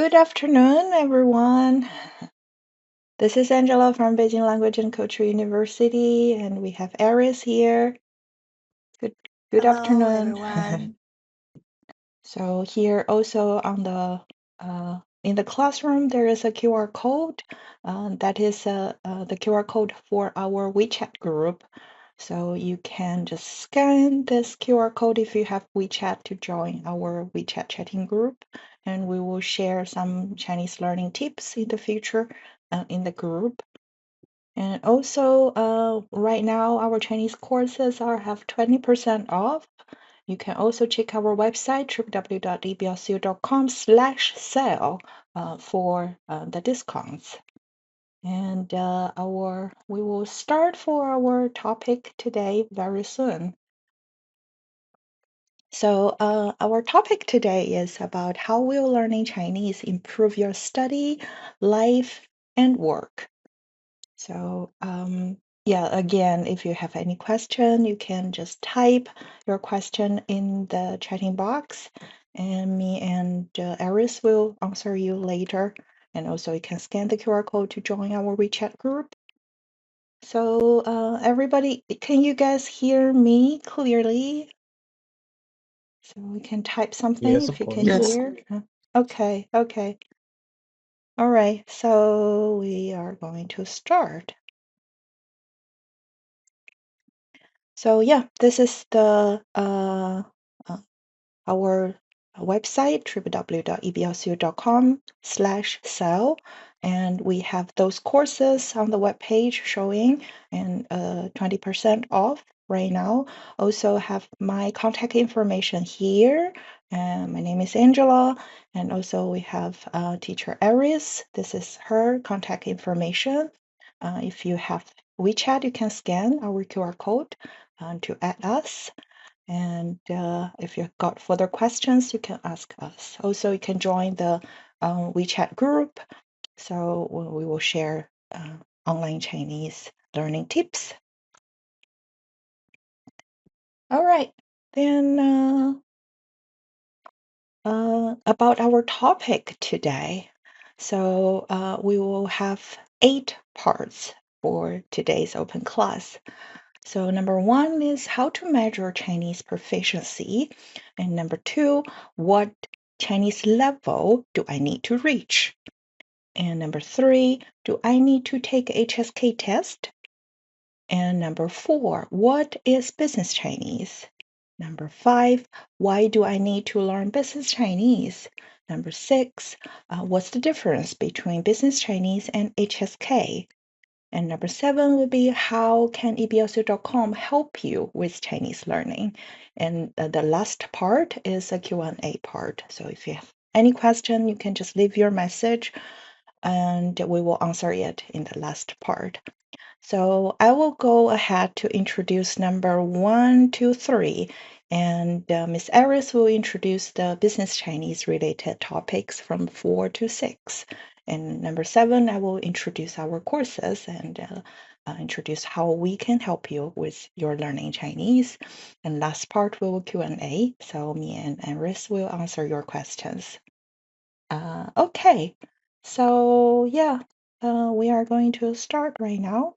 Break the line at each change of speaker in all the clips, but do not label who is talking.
Good afternoon, everyone. This is Angela from Beijing Language and Culture University, and we have Aris here. Good
Hello,
afternoon.
everyone.
So here also on the in the classroom there is a QR code. That is the QR code for our WeChat group. So you can just scan this QR code if you have WeChat to join our WeChat chatting group, and we will share some Chinese learning tips in the future in the group. And also, right now our Chinese courses have 20% off. You can also check our website www.eblcu.com/sale for the discounts. And we will start for our topic today very soon. So our topic today is about how will learning Chinese improve your study, life, and work. So yeah, again, if you have any question, you can just type your question in the chatting box, and me and Aris will answer you later. And also, you can scan the QR code to join our WeChat group. So everybody, can you guys hear me clearly? So we can type something
Yes,
if
of
you can
course.
Yes.
hear. Okay, okay. All right, so we are going to start. So yeah, this is the our website www.eblcu.com/sale, and we have those courses on the web page showing and 20% off right now. Also have my contact information here. And my name is Angela, and also we have teacher Aris. This is her contact information. If you have WeChat, you can scan our QR code to add us. And if you've got further questions, you can ask us. Also, you can join the WeChat group. So we will share online Chinese learning tips. All right, then about our topic today. So we will have 8 parts for today's open class. So number 1 is how to measure Chinese proficiency. And number 2, what Chinese level do I need to reach? And number 3, do I need to take HSK test? And number 4, what is business Chinese? Number 5, why do I need to learn business Chinese? Number 6, what's the difference between business Chinese and HSK? And number 7 would be how can eblcu.com help you with Chinese learning? And the last part is a Q&A part. So if you have any question, you can just leave your message and we will answer it in the last part. So I will go ahead to introduce number 1, 2, 3, and Miss Aris will introduce the business Chinese related topics from 4 to 6. And number 7, I will introduce our courses and introduce how we can help you with your learning Chinese. And last part we will Q&A. So me and Aris will answer your questions. Okay, so yeah, we are going to start right now.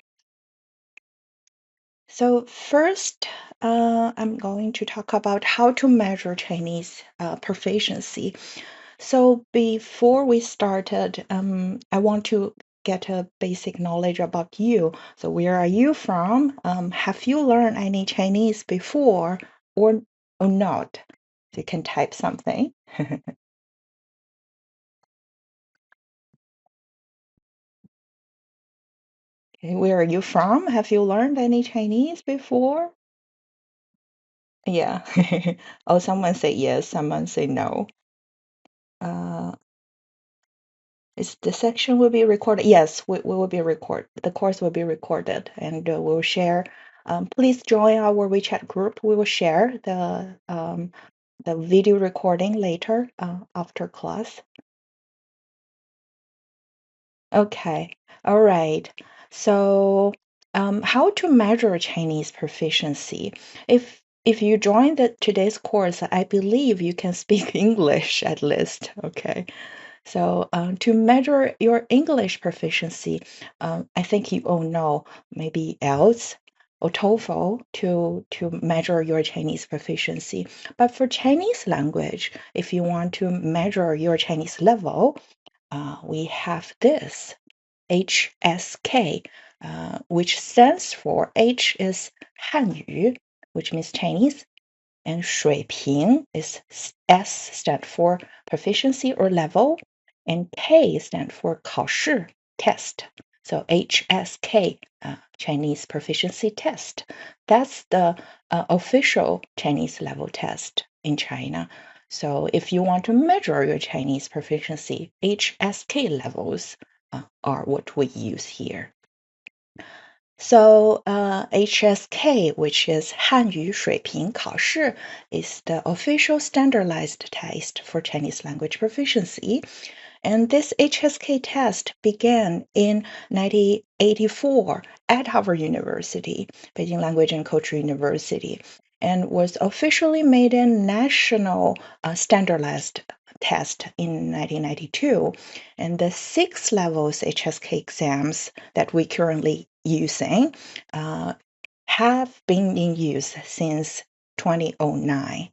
So first, I'm going to talk about how to measure Chinese proficiency. So before we started, I want to get a basic knowledge about you. So where are you from? Have you learned any Chinese before or not? You can type something. Okay, where are you from? Have you learned any Chinese before? Yeah. Oh, someone say yes, someone say no. Is the section will be recorded? Yes, we will be recorded. The course will be recorded, and we'll share. Please join our WeChat group. We will share the video recording later after class. Okay, all right. So, how to measure Chinese proficiency? If you join today's course, I believe you can speak English at least. Okay. So to measure your English proficiency, I think you all know maybe IELTS or TOEFL to measure your Chinese proficiency. But for Chinese language, if you want to measure your Chinese level, we have this HSK, which stands for H is Hanyu, which means Chinese, and 水平 is S stand for proficiency or level, and K stand for 考试 test. So HSK, Chinese proficiency test. That's the official Chinese level test in China. So if you want to measure your Chinese proficiency, HSK levels are what we use here. So HSK, which is 汉语水平考试, is the official standardized test for Chinese language proficiency. And this HSK test began in 1984 at Harvard University, Beijing Language and Culture University, and was officially made a national standardized test in 1992. And the 6 levels HSK exams that we currently using have been in use since 2009.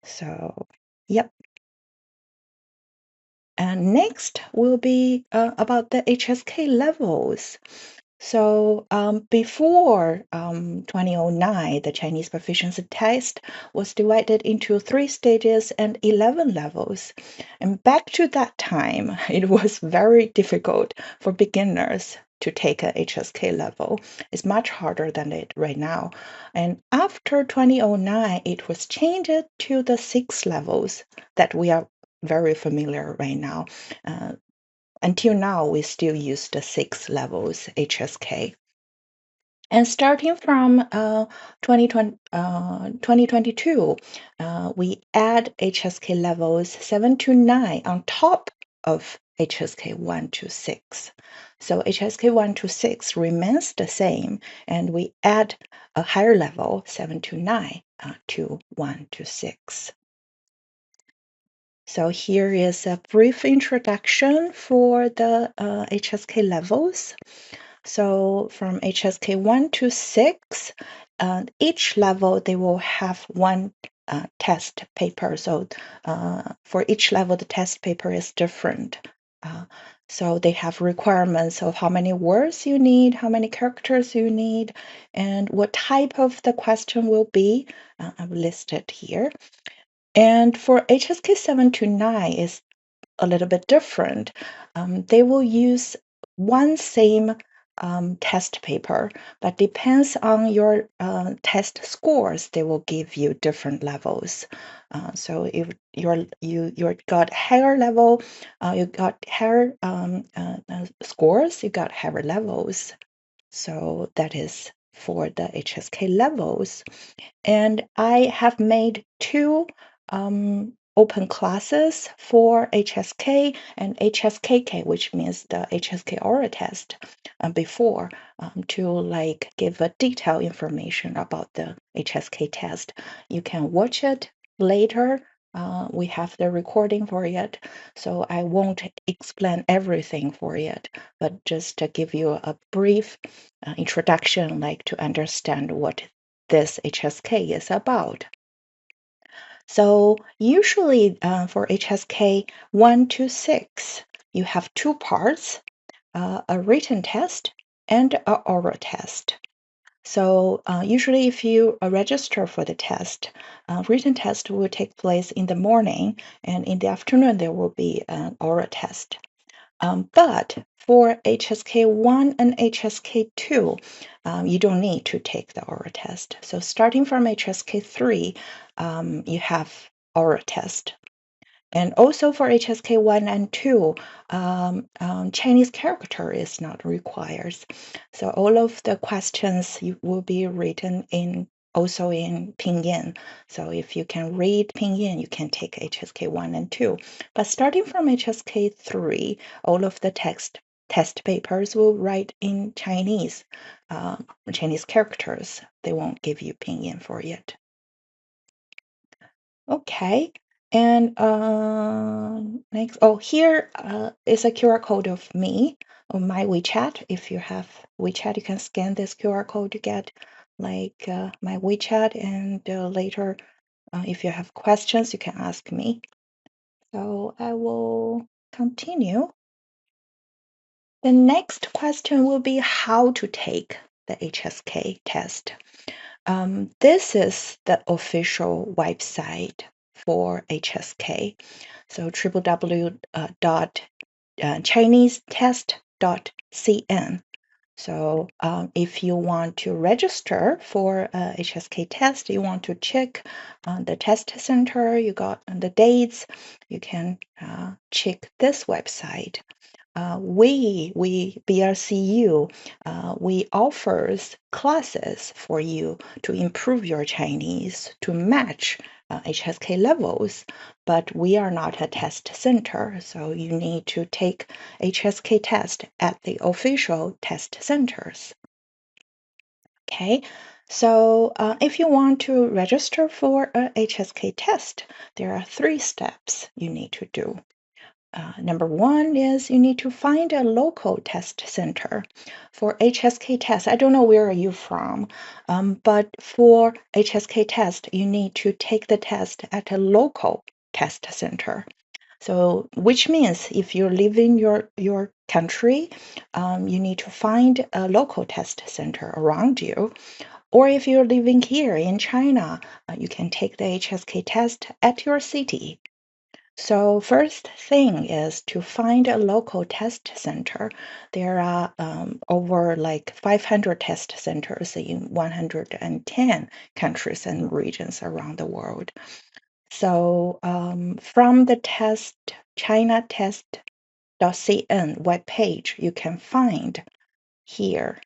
So, yep. And next will be about the HSK levels. So before 2009, the Chinese proficiency test was divided into 3 stages and 11 levels. And back to that time, it was very difficult for beginners to take a HSK level. It's much harder than it right now. And after 2009, it was changed to the 6 levels that we are very familiar right now. Until now, we still use the 6 levels HSK. And starting from 2022, we add HSK levels 7 to 9 on top of HSK 1 to 6. So HSK 1 to 6 remains the same, and we add a higher level 7 to 9 to 1 to 6. So here is a brief introduction for the HSK levels. So from HSK 1 to 6, each level they will have one test paper. So for each level, the test paper is different. So they have requirements of how many words you need, how many characters you need, and what type of the question will be. I've listed here. And for HSK 7 to 9 is a little bit different. They will use one same test paper, but depends on your test scores, they will give you different levels. So if you got higher level, you got higher scores, you got higher levels. So that is for the HSK levels. And I have made 2 open classes for HSK and HSKK, which means the HSK oral test, before to like give a detailed information about the HSK test. You can watch it later. We have the recording for it, so I won't explain everything for it, but just to give you a brief introduction, like to understand what this HSK is about. So usually for HSK 1 to 6, you have 2 parts, a written test and an oral test. So usually if you register for the test, written test will take place in the morning, and in the afternoon there will be an oral test. But for HSK 1 and HSK 2, you don't need to take the oral test. So starting from HSK 3, you have oral test. And also for HSK 1 and 2, Chinese character is not required. So all of the questions will be written also in Pinyin. So if you can read Pinyin, you can take HSK 1 and 2. But starting from HSK 3, all of the test papers will write in Chinese, Chinese characters. They won't give you Pinyin for it. Okay, And next, oh, here is a QR code of me on my WeChat. If you have WeChat, you can scan this QR code to get like my WeChat, and later, if you have questions, you can ask me. So I will continue. The next question will be how to take the HSK test. This is the official website for HSK. So www.chinesetest.cn. So if you want to register for a HSK test, you want to check the test center, you got the dates, you can check this website. We BLCU, we offers classes for you to improve your Chinese to match HSK levels, but we are not a test center, so you need to take HSK test at the official test centers. Okay, so if you want to register for a HSK test, there are 3 steps you need to do. Number one is you need to find a local test center for HSK test. I don't know where are you from, but for HSK test, you need to take the test at a local test center. So, which means if you live in your country, you need to find a local test center around you. Or if you're living here in China, you can take the HSK test at your city. So first thing is to find a local test center. There are over like 500 test centers in 110 countries and regions around the world. So from the chinatest.cn webpage, you can find here,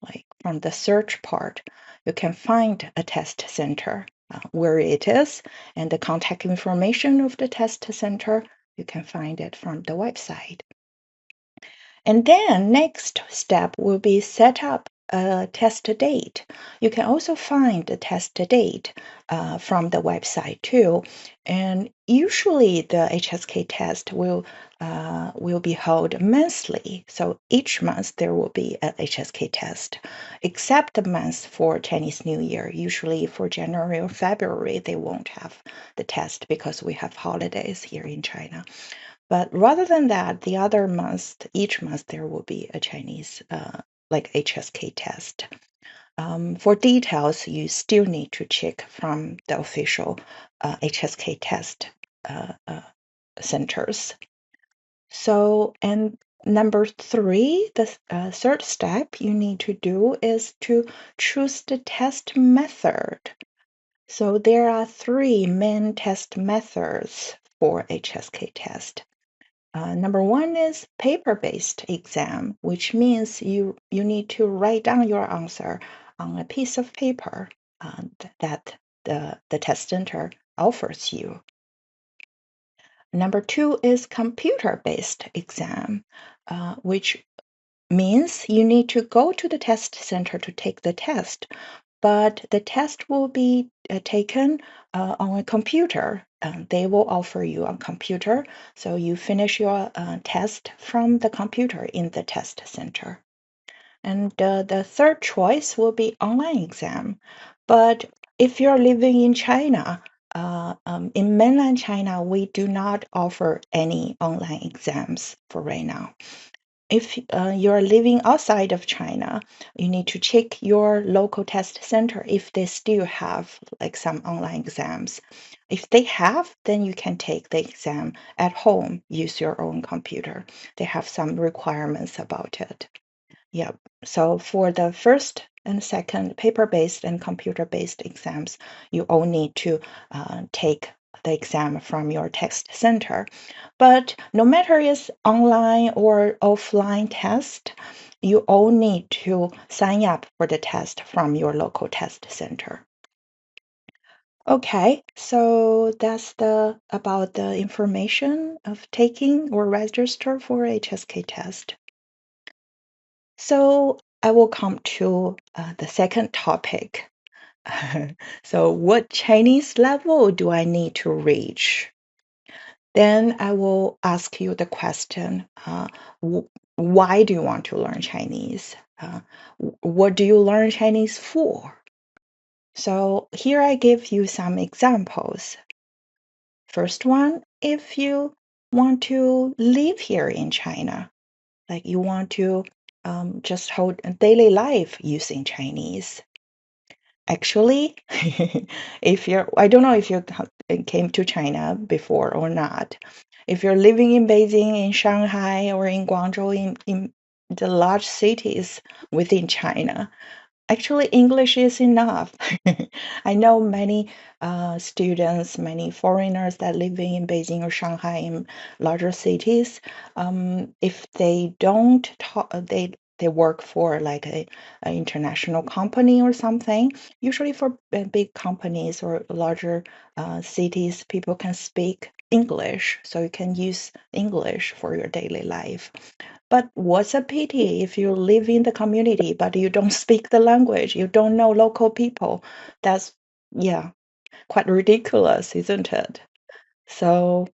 like from the search part, you can find a test center where it is, and the contact information of the test center, you can find it from the website. And then next step will be set up a test date. You can also find the test date from the website too. And usually the HSK test will be held monthly. So each month there will be a HSK test, except the month for Chinese New Year. Usually for January or February, they won't have the test because we have holidays here in China. But rather than that, the other month, each month, there will be a Chinese like HSK test. For details, you still need to check from the official HSK test centers. So, and number 3, the third step you need to do is to choose the test method. So there are 3 main test methods for HSK test. Number 1 is paper-based exam, which means you need to write down your answer on a piece of paper that the test center offers you. Number 2 is computer-based exam, which means you need to go to the test center to take the test, but the test will be taken on a computer. They will offer you a computer, so you finish your test from the computer in the test center. And the third choice will be online exam. But if you're living in China, in mainland China, we do not offer any online exams for right now. If you're living outside of China, you need to check your local test center if they still have like some online exams. If they have, then you can take the exam at home, use your own computer. They have some requirements about it. Yep. So for the first and second paper-based and computer-based exams, you all need to take the exam from your test center. But no matter it's online or offline test, you all need to sign up for the test from your local test center. Okay, so that's about the information of taking or register for HSK test. So I will come to the second topic. So what Chinese level do I need to reach? Then I will ask you the question, why do you want to learn Chinese? What do you learn Chinese for? So here I give you some examples. First one, if you want to live here in China, like you want to just hold a daily life using Chinese. Actually, I don't know if you came to China before or not. If you're living in Beijing, in Shanghai, or in Guangzhou, in the large cities within China, actually, English is enough. I know many students, many foreigners that living in Beijing or Shanghai in larger cities. If they don't talk, they work for like a international company or something. Usually, for big companies or larger cities, people can speak English, so you can use English for your daily life. But what's a pity if you live in the community, but you don't speak the language, you don't know local people. That's, yeah, quite ridiculous, isn't it? So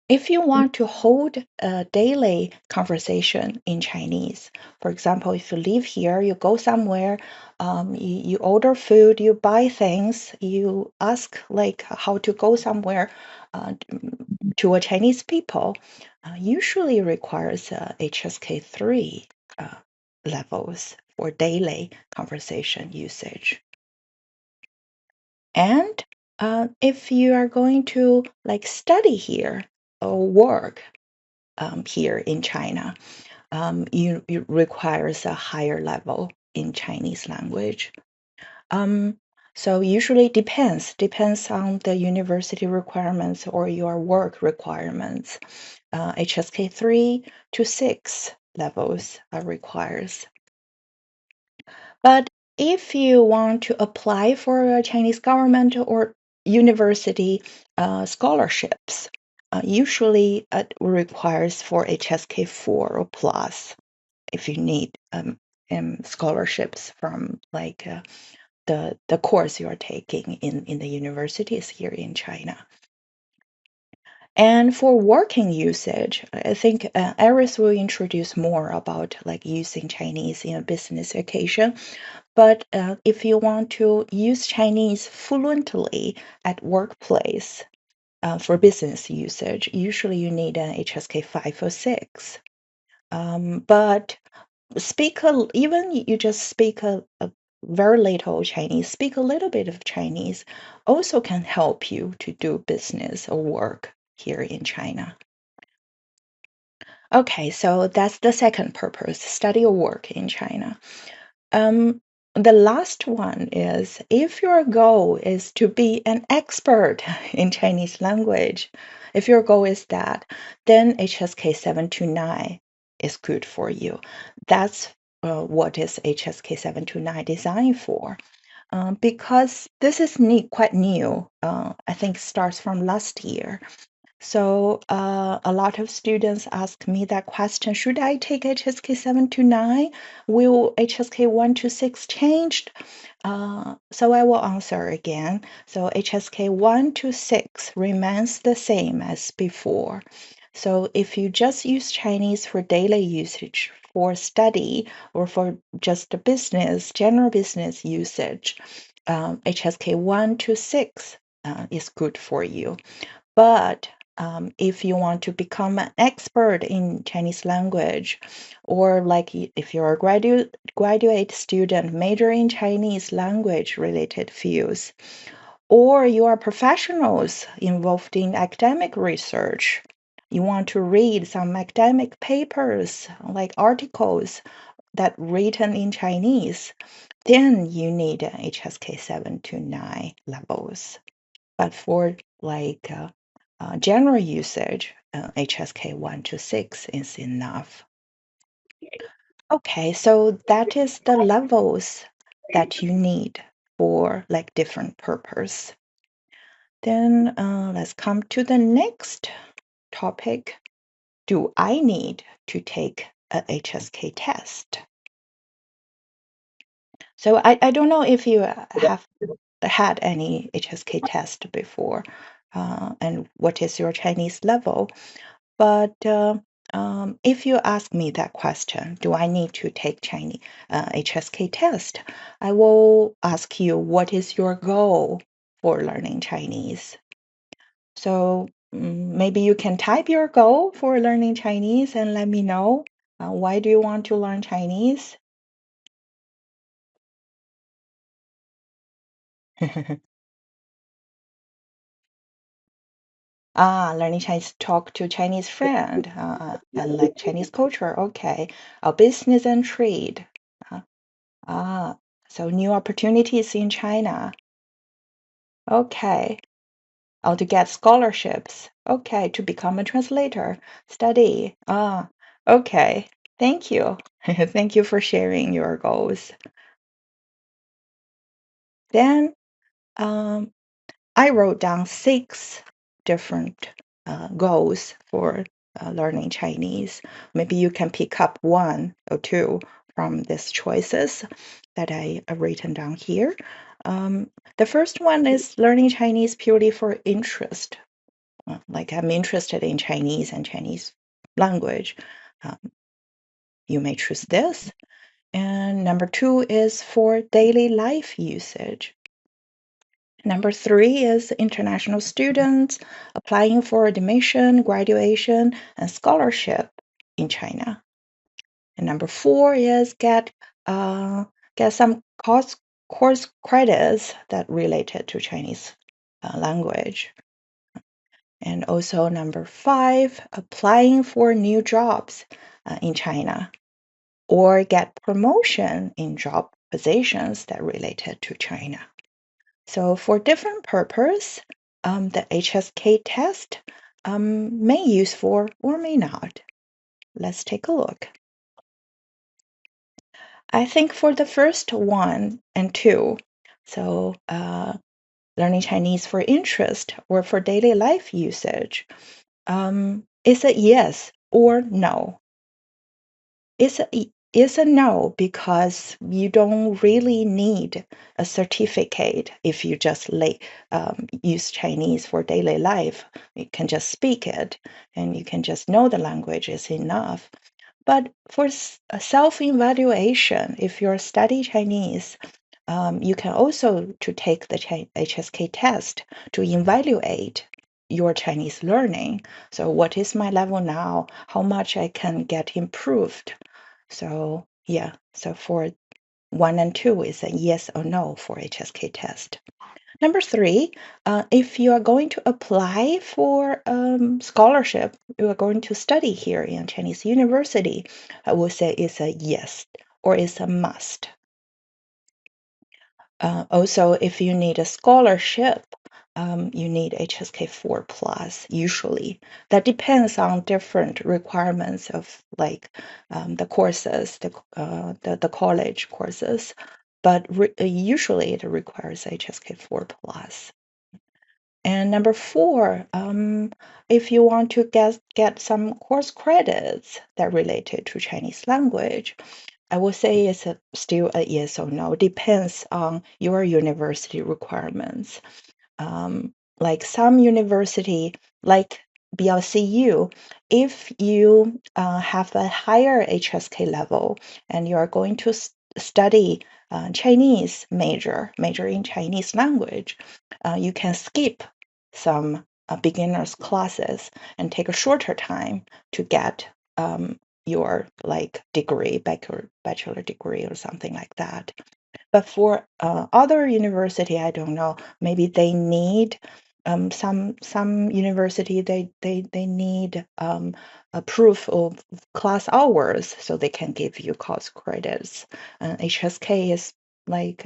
if you want to hold a daily conversation in Chinese, for example, if you live here, you go somewhere, you order food, you buy things, you ask like how to go somewhere to a Chinese people, usually requires HSK3 levels for daily conversation usage. And if you are going to like study here or work here in China, it requires a higher level in Chinese language. Um, so usually depends on the university requirements or your work requirements. HSK 3 to 6 levels are requires. But if you want to apply for a Chinese government or university scholarships, usually it requires for HSK 4 or plus if you need scholarships from like the course you are taking in the universities here in China. And for working usage, I think Iris will introduce more about like using Chinese in a business occasion. But if you want to use Chinese fluently at workplace for business usage, usually you need an HSK 5 or 6. But even you just speak a very little Chinese, speak a little bit of Chinese, also can help you to do business or work here in China. Okay, so that's the second purpose, study or work in China. The last one is if your goal is to be an expert in Chinese language, if your goal is that, then HSK 729 is good for you. That's what is HSK 729 designed for. Because this is quite new. I think starts from last year. So a lot of students ask me that question, should I take HSK 729? Will HSK 1 to 6 changed? So I will answer again. So HSK 1 to 6 remains the same as before. So if you just use Chinese for daily usage, for study, or for just business, general business usage, HSK 1 to 6 is good for you. But if you want to become an expert in Chinese language, or like if you're a graduate student major in Chinese language related fields, or you are professionals involved in academic research, you want to read some academic papers like articles that written in Chinese, then you need HSK 7 to 9 levels. But for like general usage, HSK 1 to 6 is enough. Okay, so that is the levels that you need for like different purpose. Then let's come to the next topic. Do I need to take a HSK test? So I don't know if you have had any HSK test before, and what is your Chinese level. But if you ask me that question, do I need to take Chinese HSK test? I will ask you, what is your goal for learning Chinese? So maybe you can type your goal for learning Chinese and let me know. Why do you want to learn Chinese? Learning Chinese, talk to Chinese friend, and like Chinese culture. Okay. Business and trade. Uh, ah, so new opportunities in China. Okay. To get scholarships. Okay. To become a translator. Study. Okay. Thank you. Thank you for sharing your goals. Then, um, I wrote down 6 different goals for learning Chinese. Maybe you can pick up 1 or 2 from these choices that I have written down here. The first one is learning Chinese purely for interest. Like I'm interested in Chinese and Chinese language. Um, you may choose this. And number 2 is for daily life usage. Number 3 is international students applying for admission, graduation, and scholarship in China. And number 4 is get some course credits that related to Chinese language. And also number 5, applying for new jobs in China or get promotion in job positions that related to China. So for different purpose, the HSK test may use for or may not. Let's take a look. I think for the first 1 and 2, so learning Chinese for interest or for daily life usage, is a yes or no. It's a no because you don't really need a certificate if you just use Chinese for daily life. You can just speak it and you can just know the language is enough. But for self-evaluation, if you're study Chinese, you can also to take the HSK test to evaluate your Chinese learning. So what is my level now? How much I can get improved? So yeah, so for 1 and 2 is a yes or no for HSK test. Number 3, if you are going to apply for scholarship, you are going to study here in Chinese university, I will say it's a yes or it's a must. Also, if you need a scholarship, you need HSK 4 plus usually. That depends on different requirements of like the courses, the college courses, but usually it requires HSK 4 plus. And number 4, if you want to get some course credits that related to Chinese language, I would say it's still a yes or no. Depends on your university requirements. Like some university, like BLCU, if you have a higher HSK level and you are going to study Chinese major in Chinese language, you can skip some beginners classes and take a shorter time to get your like degree, bachelor degree or something like that. But for other university, I don't know, maybe they need some university they need a proof of class hours so they can give you course credits. HSK is like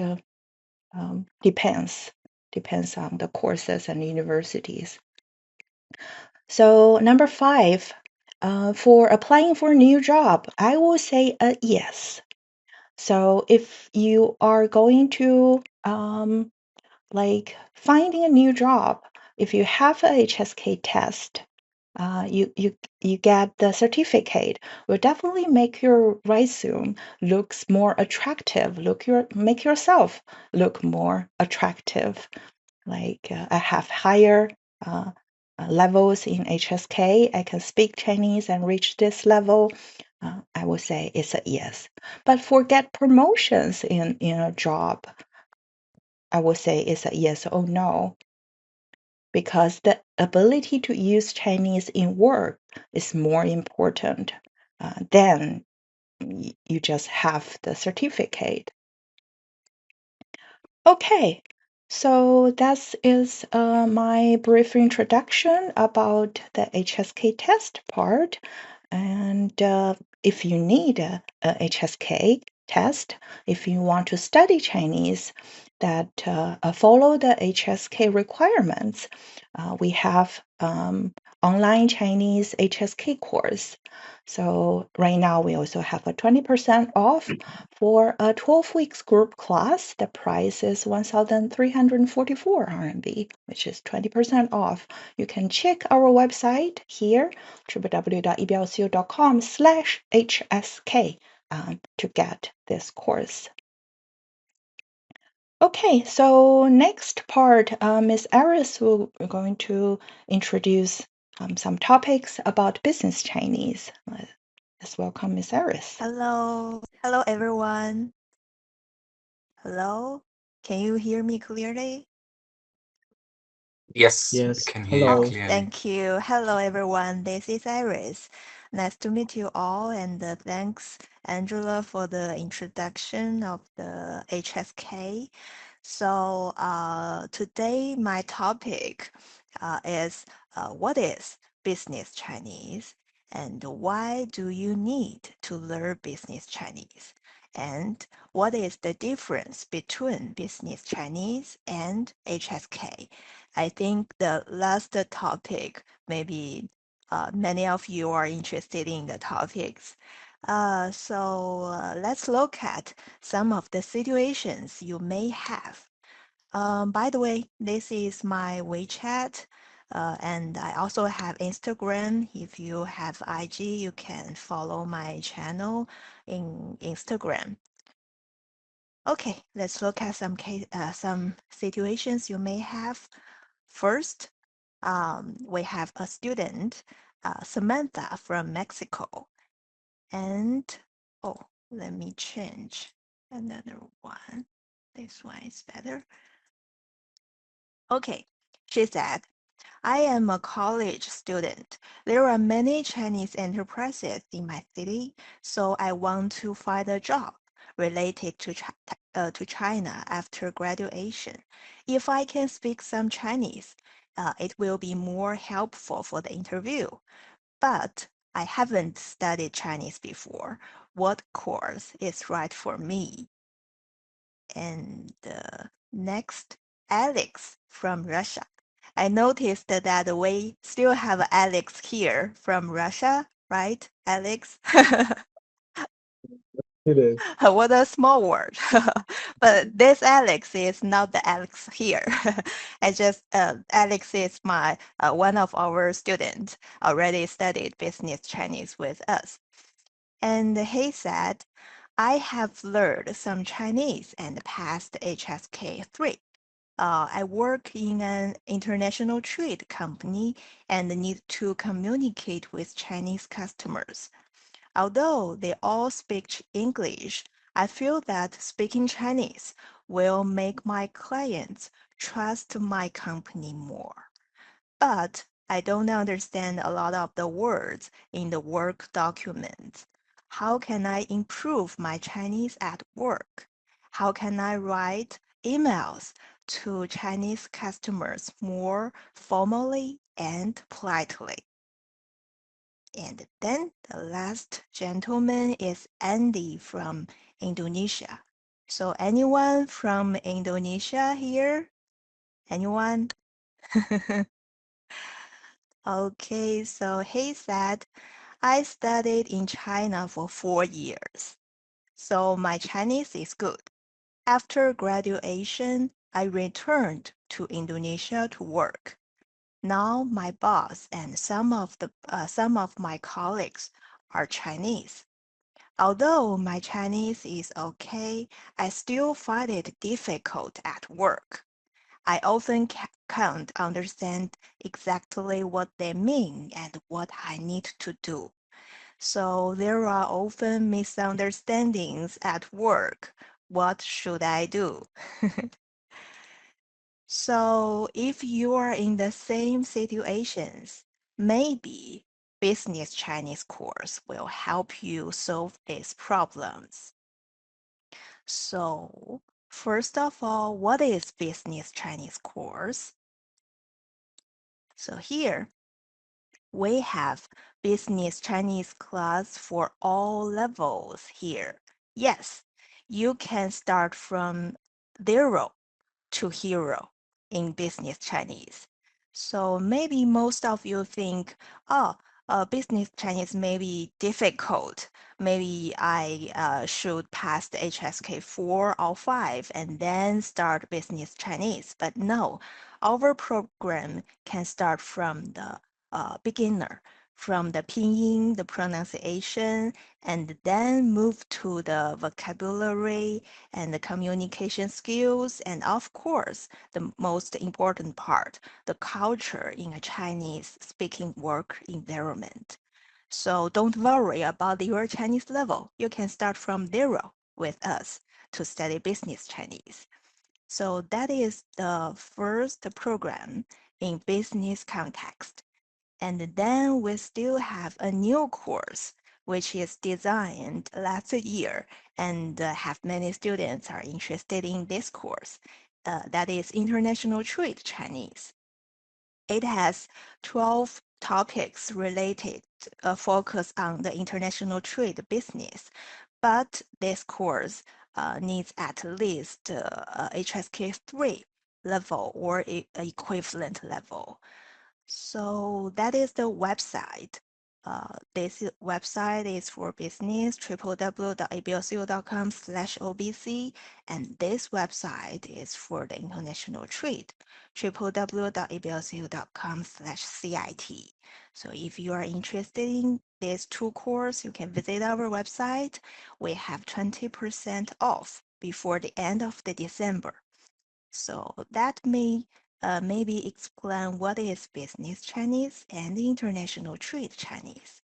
depends on the courses and universities. So number 5, for applying for a new job, I will say a yes. So if you are going to like finding a new job, if you have a HSK test, you get the certificate, will definitely make your resume looks more attractive. Make yourself look more attractive. Like I have higher uh, levels in HSK. I can speak Chinese and reach this level. I would say it's a yes. But for get promotions in a job, I would say it's a yes or no, because the ability to use Chinese in work is more important than you just have the certificate. Okay, so that is my brief introduction about the HSK test part. And if you need a HSK test, if you want to study Chinese that follow the HSK requirements, we have online Chinese HSK course. So right now we also have a 20% off for a 12 weeks group class. The price is 1,344 RMB, which is 20% off. You can check our website here, www.eblcu.com/HSK, to get this course. Okay, so next part, Ms. Aris will going to introduce some topics about business Chinese. Let's welcome Ms. Aris.
Hello, hello everyone. Hello, can you hear me clearly?
Yes, we
Yes,
can hear you
Oh,
hello.
clearly.
thank you. Hello everyone, this is Iris. Nice to meet you all, and thanks Angela for the introduction of the HSK. So today my topic is what is business Chinese, and why do you need to learn business Chinese? And what is the difference between business Chinese and HSK? I think the last topic, maybe many of you are interested in the topics. So let's look at some of the situations you may have. By the way, this is my WeChat, and I also have Instagram. If you have IG, you can follow my channel in Instagram. Okay, let's look at some situations you may have. First, we have a student, Samantha from Mexico, and oh, let me change another one. This one is better. Okay, she said, I am a college student. There are many Chinese enterprises in my city, so I want to find a job related to China after graduation. If I can speak some Chinese, it will be more helpful for the interview. But I haven't studied Chinese before. What course is right for me? And next, Alex from Russia. I noticed that we still have Alex here from Russia, right, Alex?
It is.
What a small word. But this Alex is not the Alex here. I just Alex is my one of our students already studied business Chinese with us. And he said, I have learned some Chinese and passed HSK 3. I work in an international trade company and need to communicate with Chinese customers. Although they all speak English, I feel that speaking Chinese will make my clients trust my company more. But I don't understand a lot of the words in the work documents. How can I improve my Chinese at work? How can I write emails to Chinese customers more formally and politely? And then the last gentleman is Andy from Indonesia. So anyone from Indonesia here? Anyone? Okay, so he said, I studied in China for 4 years, so my Chinese is good. After graduation, I returned to Indonesia to work. Now my boss and some of my colleagues are Chinese. Although my Chinese is okay, I still find it difficult at work. I often can't understand exactly what they mean and what I need to do. So there are often misunderstandings at work. What should I do? So if you are in the same situations, maybe business Chinese course will help you solve these problems. So first of all, what is business Chinese course? So here we have business Chinese class for all levels here. Yes, you can start from 0 to hero in business Chinese. So maybe most of you think, oh, business Chinese may be difficult. Maybe I should pass the HSK 4 or 5 and then start business Chinese. But no, our program can start from the beginner, from the pinyin, the pronunciation, and then move to the vocabulary and the communication skills, and of course, the most important part, the culture in a Chinese speaking work environment. So don't worry about your Chinese level. You can start from 0 with us to study business Chinese. So that is the first program in business context. And then we still have a new course, which is designed last year and have many students are interested in this course. That is International Trade Chinese. It has 12 topics related, focus on the international trade business. But this course needs at least HSK 3 level or equivalent level. So that is the website. This website is for business, www.eblcu.com/obc, and this website is for the international trade, www.eblcu.com/cit. So if you are interested in these two courses, you can visit our website. We have 20% off before the end of the December. So that may maybe explain what is business Chinese and international trade Chinese.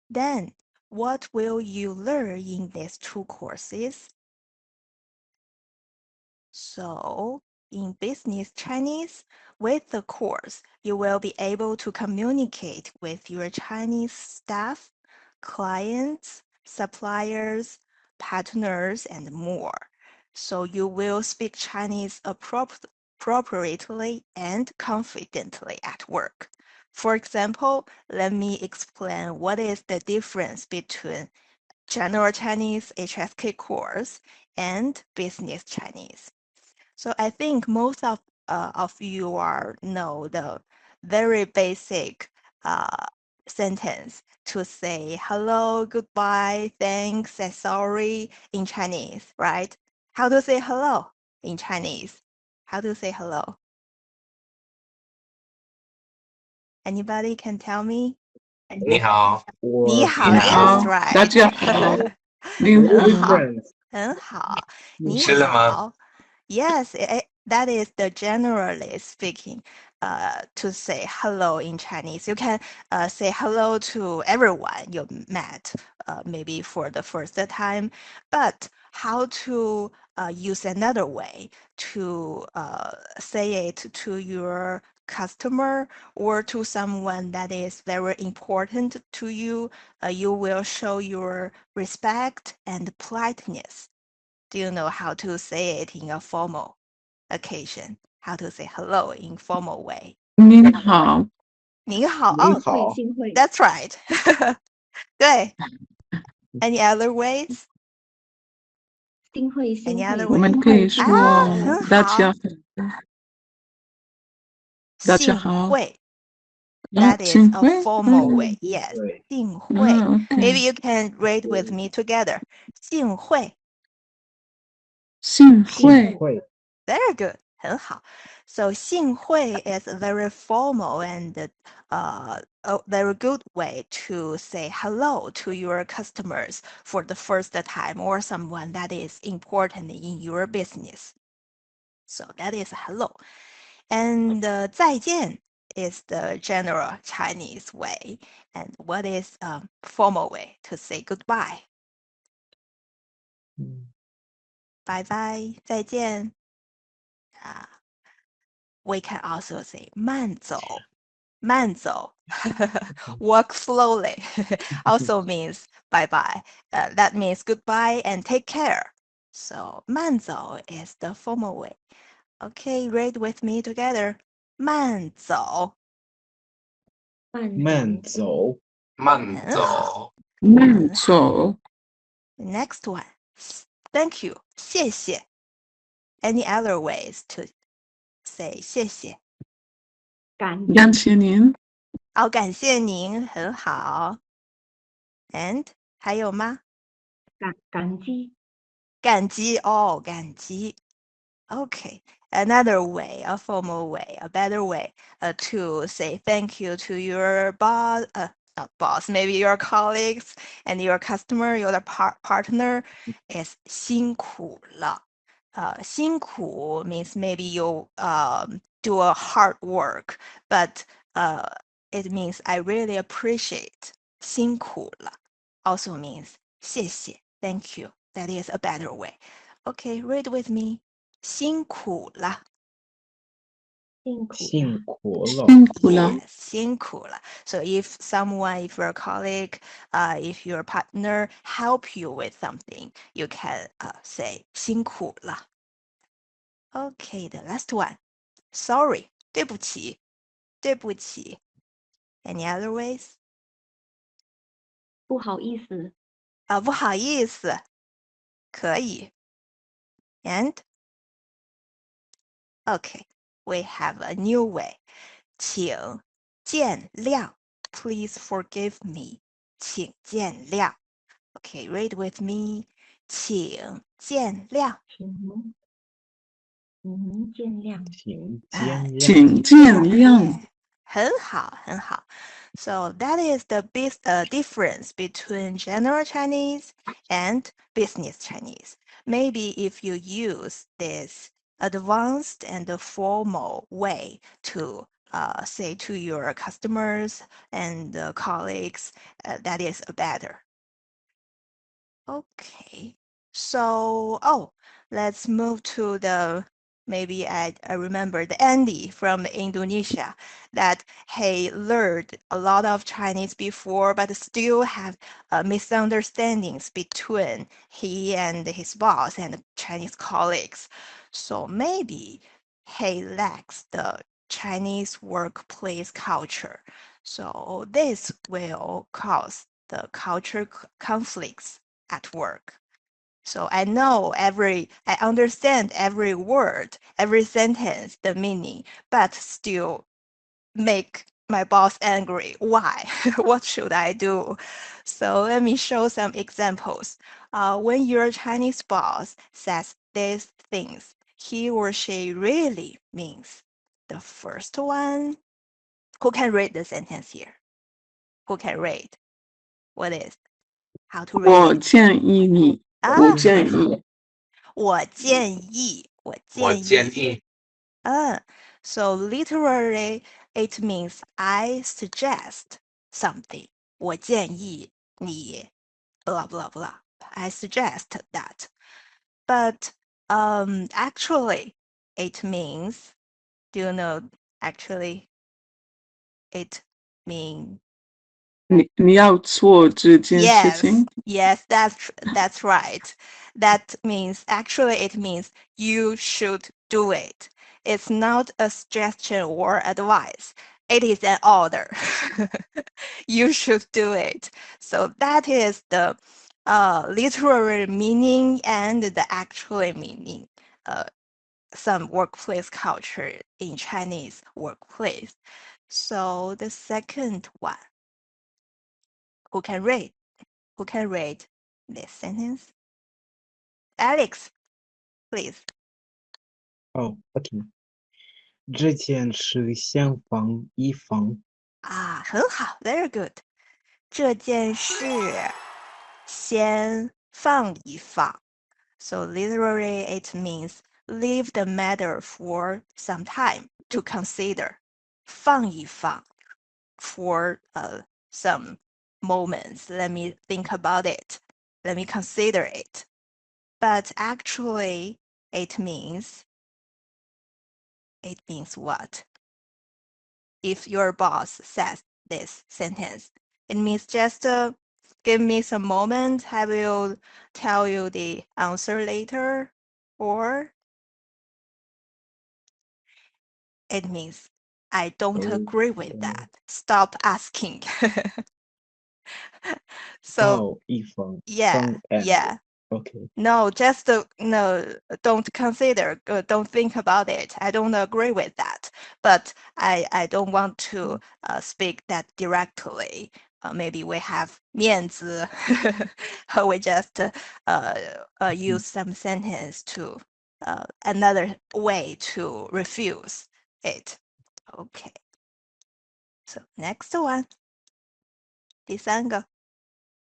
Then, what will you learn in these two courses? So, in business Chinese, with the course, you will be able to communicate with your Chinese staff, clients, suppliers, partners, and more. So you will speak Chinese appropriately and confidently at work. For example, let me explain what is the difference between General Chinese HSK course and Business Chinese. So I think most of you are know the very basic uh, sentence to say hello, goodbye, thanks, and sorry in Chinese, right? How to say hello in Chinese? How to say hello? Anybody can tell me?
你好，
你好,
你好，yes,
你好，right. 大家好，您好。
很好，你
吃了吗？
好. Yes, that is the generally speaking. To say hello in Chinese, you can say hello to everyone you met, maybe for the first time. But how to use another way to say it to your customer or to someone that is very important to you, you will show your respect and politeness. Do you know how to say it in a formal occasion? How to say hello in formal way?
您好，
您好. Oh,
幸会.
that's right. 对. Any other ways?
幸会,
Any other
我
way?
们可以说
很
大家
好。
大家好，
幸会. That is
请
a
会，formal
way. Yes. 幸会.
，OK，
Maybe you can read with me together. 幸会.
幸会，
Very good. 很好。So 幸会 is a very formal and a very good way to say hello to your customers for the first time or someone that is important in your business. So that is hello. And 再见 is the general Chinese way. And what is a formal way to say goodbye? Bye bye, 再见. We can also say 慢走. 慢走. Walk slowly. Also means bye bye. That means goodbye and take care. So 慢走 is the formal way. Okay, read with me together. 慢走.
慢走，
很好，
慢走。
Next one. Thank you. 谢谢. Any other ways to say 谢谢?
感谢您。
感谢您，很好。And 还有吗？
感激。
感激哦，感激。Okay, another way, a formal way, a better way to say thank you to your boss, not boss, maybe your colleagues and your customer, your partner is 辛苦了. 辛苦 means maybe you do a hard work, but it means I really appreciate. 辛苦了 also means 谢谢, thank you. That is a better way. Okay, read with me. 辛苦了。
辛苦了，
辛苦了。
Yes, 辛苦了. So if someone, if your colleague, if your partner help you with something, you can say 辛苦了. Okay, the last one. Sorry, 对不起，对不起. Any other ways?
不好意思。
不好意思，可以. And okay, we have a new way. 请见谅. Please forgive me. 请见谅. Okay, read with me. 请见谅.
请见谅。
请见谅，
请见谅。
很好，很好. So that is the big difference between general Chinese and business Chinese. Maybe if you use this advanced and formal way to say to your customers and colleagues, that is better. Okay, so let's move to the maybe I remember the Andy from Indonesia that he learned a lot of Chinese before, but still have misunderstandings between he and his boss and Chinese colleagues. So maybe he lacks the Chinese workplace culture. So this will cause the culture conflicts at work. So I understand every word, every sentence, the meaning, but still make my boss angry. Why? What should I do? So let me show some examples. When your Chinese boss says these things, he or she really means the first one. Who can read the sentence here? Who can read? What is? How to read
我
it?
建议你。我建议。
我建议. So literally, it means I suggest something. 我建议你 blah blah blah. I suggest that. But actually, it means. Do you know? Actually, it means.
你要做这件事情。
Yes, that's right. That means actually it means you should do it. It's not a suggestion or advice. It is an order. You should do it. So that is the literary meaning and the actual meaning. Some workplace culture in Chinese workplace. So the second one. Who can read? Who can read this sentence? Alex, please.
好，我听。这件事先放一放。
啊，很好，very good。这件事先放一放。So literally it means leave the matter for some time to consider. 放一放 for some moments. Let me think about it. Let me consider it. But actually it means what? If your boss says this sentence, it means just give me some moment. I will tell you the answer later. Or it means I don't agree with that. Stop asking. So
放一放
yeah,
some and
yeah.
okay.
No, just no, don't consider, don't think about it. I don't agree with that. But I don't want to speak that directly. Maybe we have 面子. We just use some sentence to another way to refuse it. Okay. So next one. 第三个.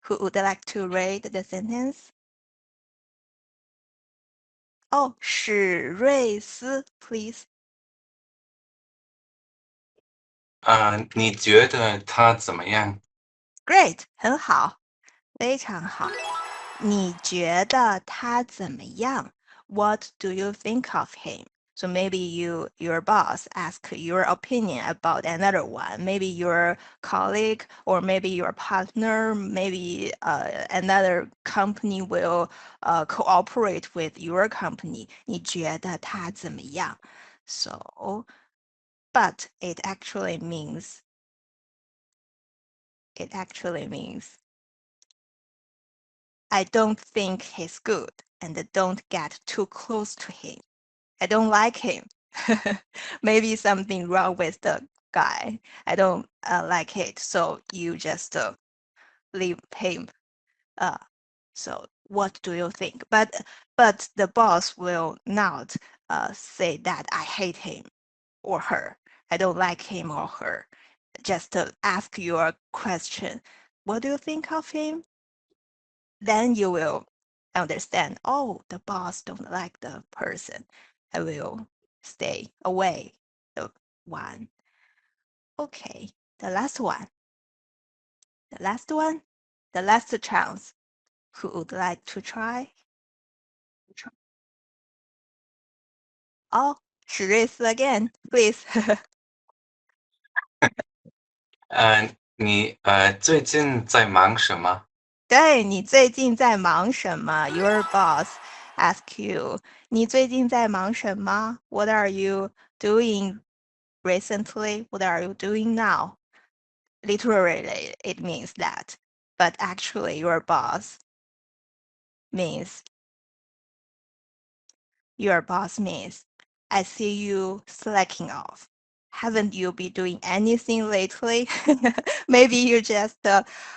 Who would like to read the sentence? Oh, 史瑞斯, please.
你觉得他怎么样？
Great, 很好，非常好。你觉得他怎么样? What do you think of him? So maybe your boss ask your opinion about another one. Maybe your colleague or maybe your partner, maybe another company will cooperate with your company. 你觉得他怎么样? So, but it actually means I don't think he's good and don't get too close to him. I don't like him. Maybe something wrong with the guy. I don't like it. So you just leave him. So what do you think? But the boss will not say that I hate him or her. I don't like him or her. Just ask your question. What do you think of him? Then you will understand, oh, the boss don't like the person. I will stay away. The one. Okay, the last one. The last chance. Who would like to try? Oh, 史瑞斯 again, please.
你最近在忙什么？
对，你最近在忙什么? Your boss ask you, 你最近在忙什么? What are you doing recently? What are you doing now? Literally, it means that. But actually, your boss means, I see you slacking off. Haven't you been doing anything lately? Maybe you just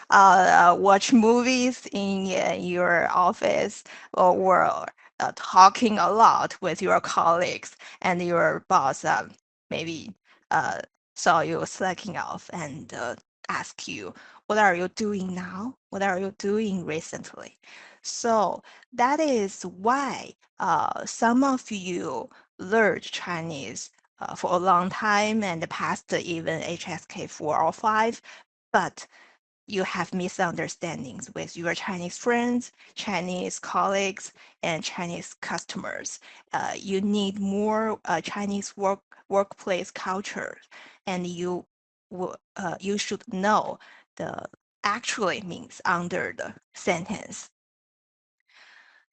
watch movies in your office or talking a lot with your colleagues, and your boss maybe saw you slacking off and ask you, what are you doing now? What are you doing recently? So that is why some of you learned Chinese for a long time and passed even HSK 4 or 5, but you have misunderstandings with your Chinese friends, Chinese colleagues, and Chinese customers. You need more Chinese workplace culture, and you should know the actually means under the sentence.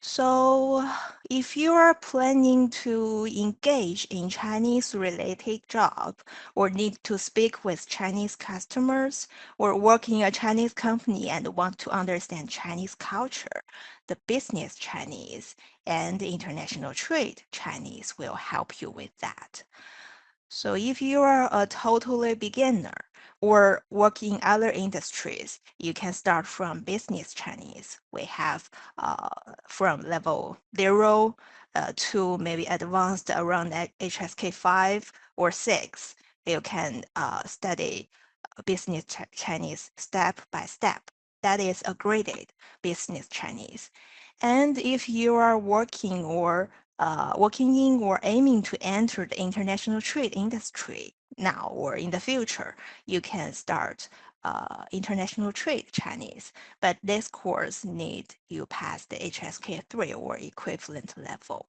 So, if you are planning to engage in Chinese-related job or need to speak with Chinese customers or work in a Chinese company and want to understand Chinese culture, the business Chinese and international trade Chinese will help you with that. So if you are a totally beginner or work in other industries, you can start from business Chinese. We have from level 0 to maybe advanced around HSK 5 or 6. You can study business Chinese step by step. That is a graded business Chinese. And if you are working in or aiming to enter the international trade industry now or in the future, you can start international trade Chinese. But this course need you pass the HSK 3 or equivalent level.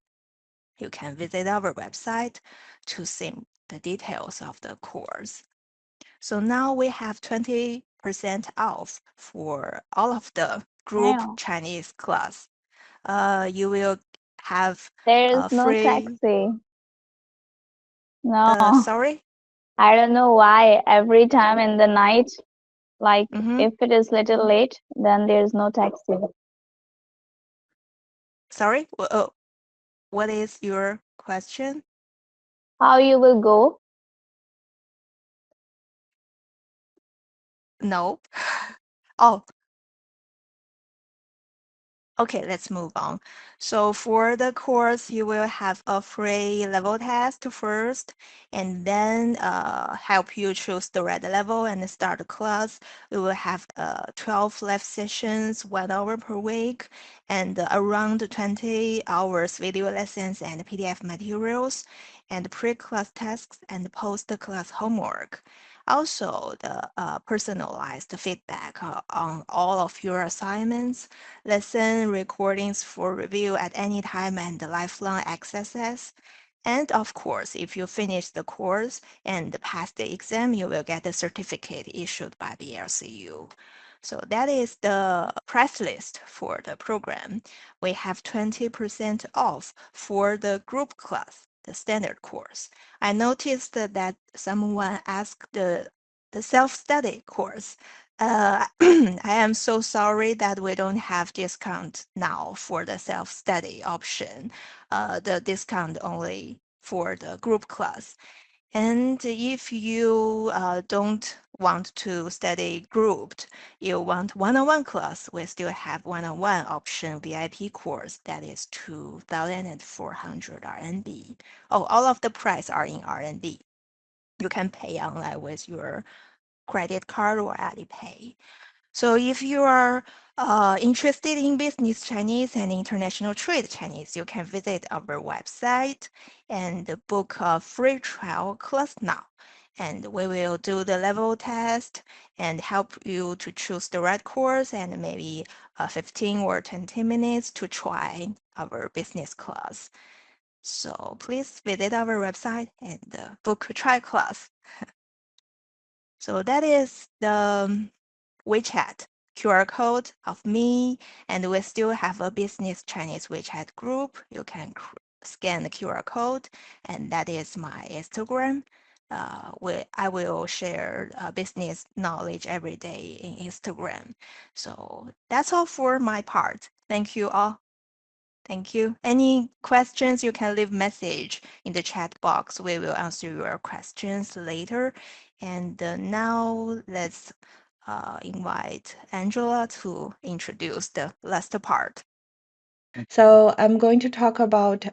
You can visit our website to see the details of the course. So now we have 20% off for all of the group
Wow.
Chinese class. You will have
There is
a
no
free.
taxi. No,
Sorry.
I don't know why every time in the night, like
Mm-hmm.
if it is little late, then there's no taxi.
Sorry. What is your question?
How you will go?
No. Oh, okay, let's move on. So for the course, you will have a free level test first, and then help you choose the right level and start the class. We will have 12 live sessions, 1 hour per week, and around 20 hours video lessons and PDF materials, and pre-class tasks and post-class homework. Also, the personalized feedback on all of your assignments, lesson recordings for review at any time and lifelong accesses. And of course, if you finish the course and pass the exam, you will get a certificate issued by BLCU. So that is the price list for the program. We have 20% off for the group class, the standard course. I noticed that someone asked the self-study course. I am so sorry that we don't have discount now for the self-study option. The discount only for the group class. And if you don't want to study grouped, you want one-on-one class, we still have one-on-one option VIP course that is 2,400 RMB. Oh, all of the price are in RMB. You can pay online with your credit card or Alipay. So if you are interested in business Chinese and international trade Chinese, you can visit our website and book a free trial class now. And we will do the level test and help you to choose the right course and maybe 15 or 20 minutes to try our business class. So please visit our website and book a trial class. So that is the Wechat QR code of me, and we still have a business Chinese Wechat group. You can scan the QR code, and that is my Instagram. I will share business knowledge every day in Instagram. So that's all for my part. Thank you all. Thank you. Any questions, you can leave message in the chat box. We will answer your questions later. And now let's invite Angela to introduce the last part.
So I'm going to talk about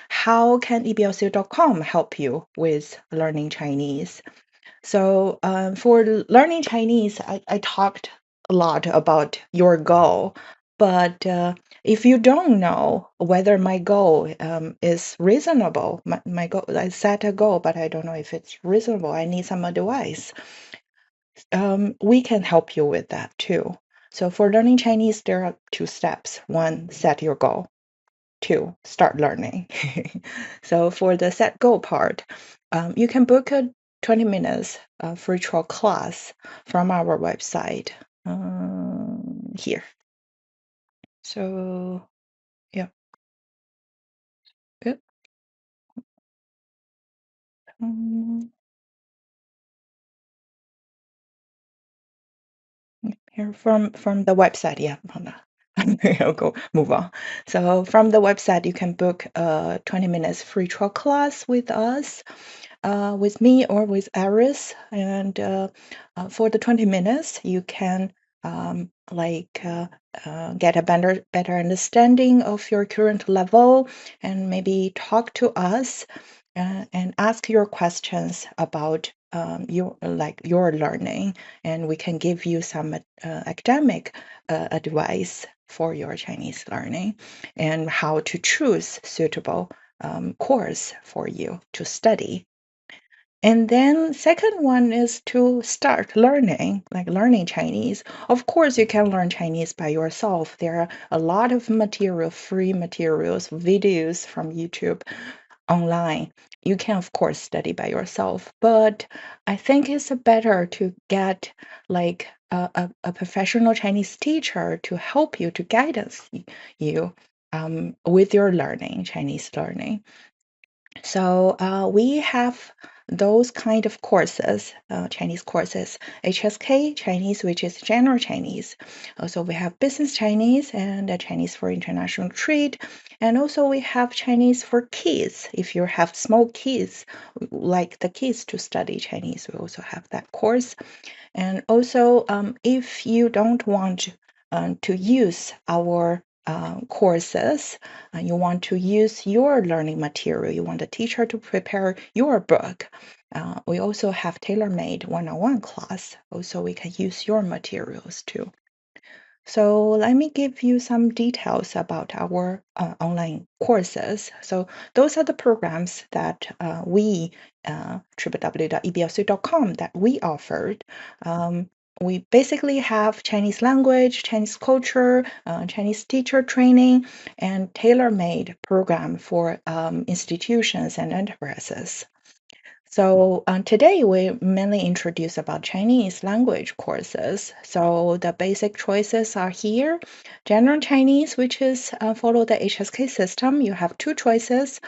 how can eBLCU.com help you with learning Chinese. So for learning Chinese, I talked a lot about your goal, but if you don't know whether my goal is reasonable, my goal, I set a goal, but I don't know if it's reasonable, I need some advice. We can help you with that too. So for learning Chinese, there are 2 steps. 1, set your goal. 2, start learning. So for the set goal part, you can book a 20 minutes free trial class from our website here. So yeah, good. Here from the website, yeah. I'll go move on. So from the website, you can book a 20 minutes free trial class with us. with me or with Iris. And for the 20 minutes, you can get a better understanding of your current level and maybe talk to us and ask your questions about your learning, and we can give you some academic advice for your Chinese learning and how to choose suitable course for you to study. And then second one is to start learning, like learning Chinese. Of course, you can learn Chinese by yourself. There are a lot of material, free materials, videos from YouTube online. You can, of course, study by yourself, but I think it's better to get like a professional Chinese teacher to help you, to guidance you with your learning, Chinese learning. So we have those kind of courses, Chinese courses, HSK Chinese, which is general Chinese. Also, we have business Chinese and Chinese for international trade. And also we have Chinese for kids. If you have small kids, like the kids to study Chinese, we also have that course. And also, if you don't want to use our courses, you want to use your learning material, you want a teacher to prepare your book, we also have tailor-made one-on-one class. Also, we can use your materials too. So let me give you some details about our online courses. So those are the programs that we, www.eblcu.com, that we offered. We basically have Chinese language, Chinese culture, Chinese teacher training, and tailor-made program for institutions and enterprises. So today we mainly introduce about Chinese language courses. So the basic choices are here. General Chinese, which is follow the HSK system. You have two choices.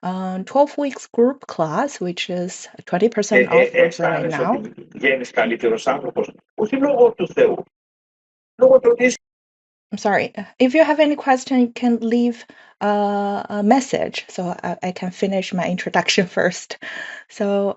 12 weeks group class, which is 20% off right now. I'm sorry. If you have any question, you can leave a message so I can finish my introduction first. So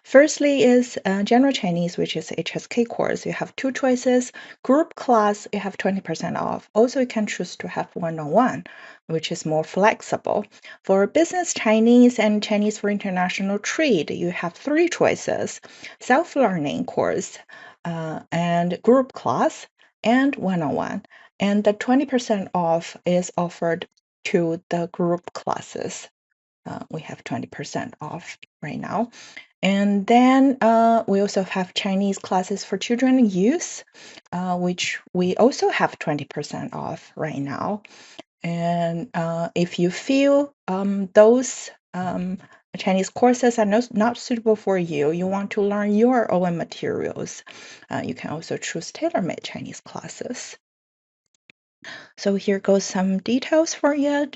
firstly is General Chinese, which is HSK course. You have two choices. Group class, you have 20% off. Also, you can choose to have one-on-one, which is more flexible. For Business Chinese and Chinese for International Trade, you have three choices. Self-learning course and group class and one-on-one. And the 20% off is offered to the group classes. We have 20% off right now. And then we also have Chinese classes for children and youth, which we also have 20% off right now. And if you feel those Chinese courses are not suitable for you, you want to learn your own materials, you can also choose tailor-made Chinese classes. So here goes some details for you.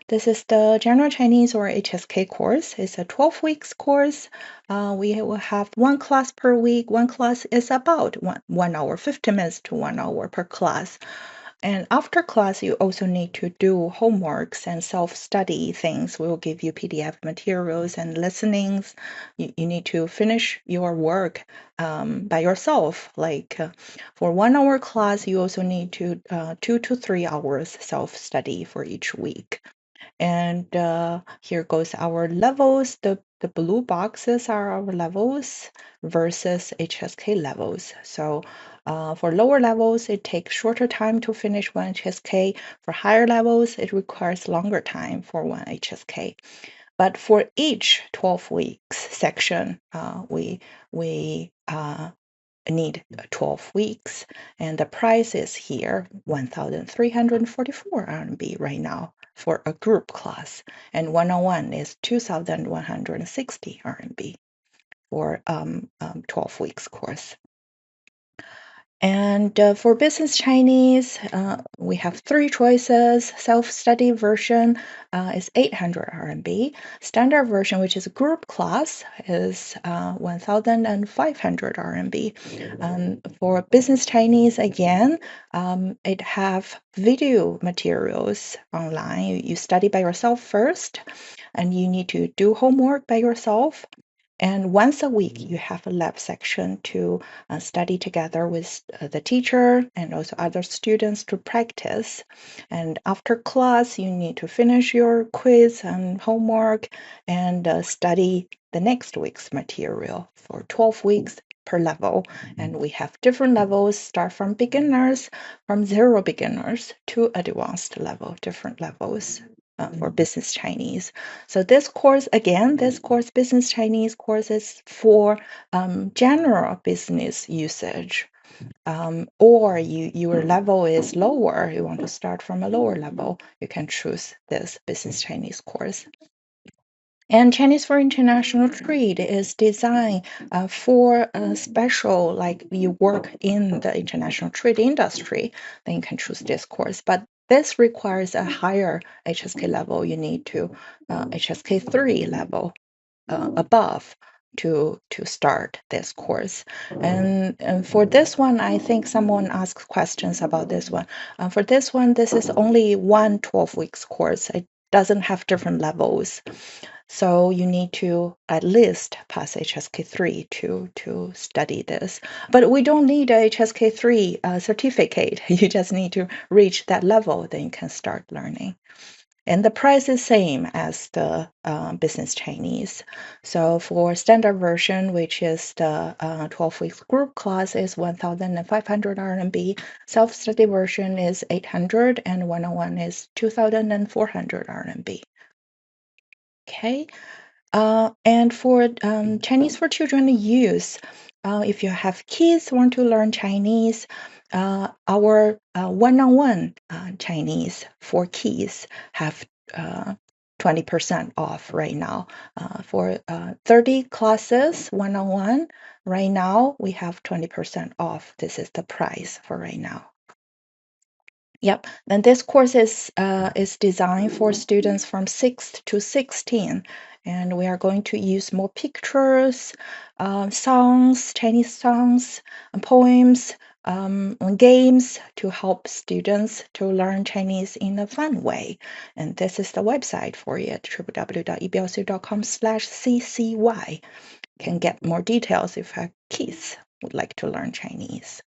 This is the General Chinese or HSK course. It's a 12 weeks course. We will have one class per week. One class is about 1 hour, 50 minutes to 1 hour per class. And after class, you also need to do homeworks and self-study things. We will give you PDF materials and listenings. You need to finish your work by yourself. Like for 1 hour class, you also need to 2 to 3 hours self-study for each week. And here goes our levels. The blue boxes are our levels versus HSK levels. So for lower levels, it takes shorter time to finish one HSK. For higher levels, it requires longer time for one HSK. But for each 12 weeks section, we need 12 weeks, and the price is here 1,344 RMB right now for a group class, and one-on-one is 2,160 RMB for 12 weeks course. And for Business Chinese, we have 3 choices. Self-study version is 800 RMB. Standard version, which is a group class, is 1,500 RMB. For Business Chinese, again, it have video materials online. You study by yourself first, and you need to do homework by yourself. And once a week, you have a lab section to study together with the teacher and also other students to practice. And after class, you need to finish your quiz and homework and study the next week's material for 12 weeks per level. And we have different levels, start from beginners, from zero beginners to advanced level, different levels. For Business Chinese. So this course, again, Business Chinese course is for general business usage. Or your level is lower, you want to start from a lower level, you can choose this Business Chinese course. And Chinese for International Trade is designed for a special, like you work in the international trade industry, then you can choose this course. But this requires a higher HSK level. You need to HSK 3 level above to start this course. And for this one, I think someone asked questions about this one. For this one, this is only one 12 weeks course. It doesn't have different levels. So you need to at least pass HSK3 to study this. But we don't need a HSK3 certificate. You just need to reach that level, then you can start learning. And the price is same as the Business Chinese. So for standard version, which is the 12 weeks group class, is 1,500 RMB. Self-study version is 800, and one-on-one is 2,400 RMB. Okay. And for Chinese for children use, if you have kids want to learn Chinese, our one-on-one Chinese for kids have 20% off right now. For 30 classes one-on-one, right now we have 20% off. This is the price for right now. Yep, and this course is designed for students from 6 to 16, and we are going to use more pictures, songs, Chinese songs, poems, games to help students to learn Chinese in a fun way. And this is the website for it, www.eblcu.com/ccy. Can get more details if our kids would like to learn Chinese.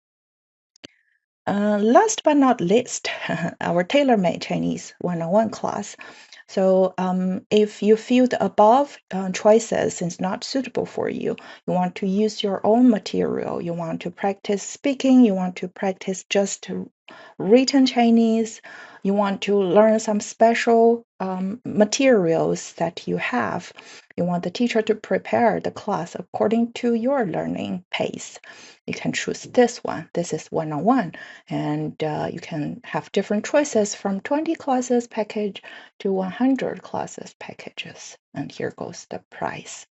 Last but not least, our tailor-made Chinese one-on-one class. So if you feel the above choices is not suitable for you, you want to use your own material, you want to practice speaking, you want to practice just written Chinese, you want to learn some special materials that you have, you want the teacher to prepare the class according to your learning pace, you can choose this one. This is one-on-one, and you can have different choices from 20 classes package to 100 classes packages. And here goes the price.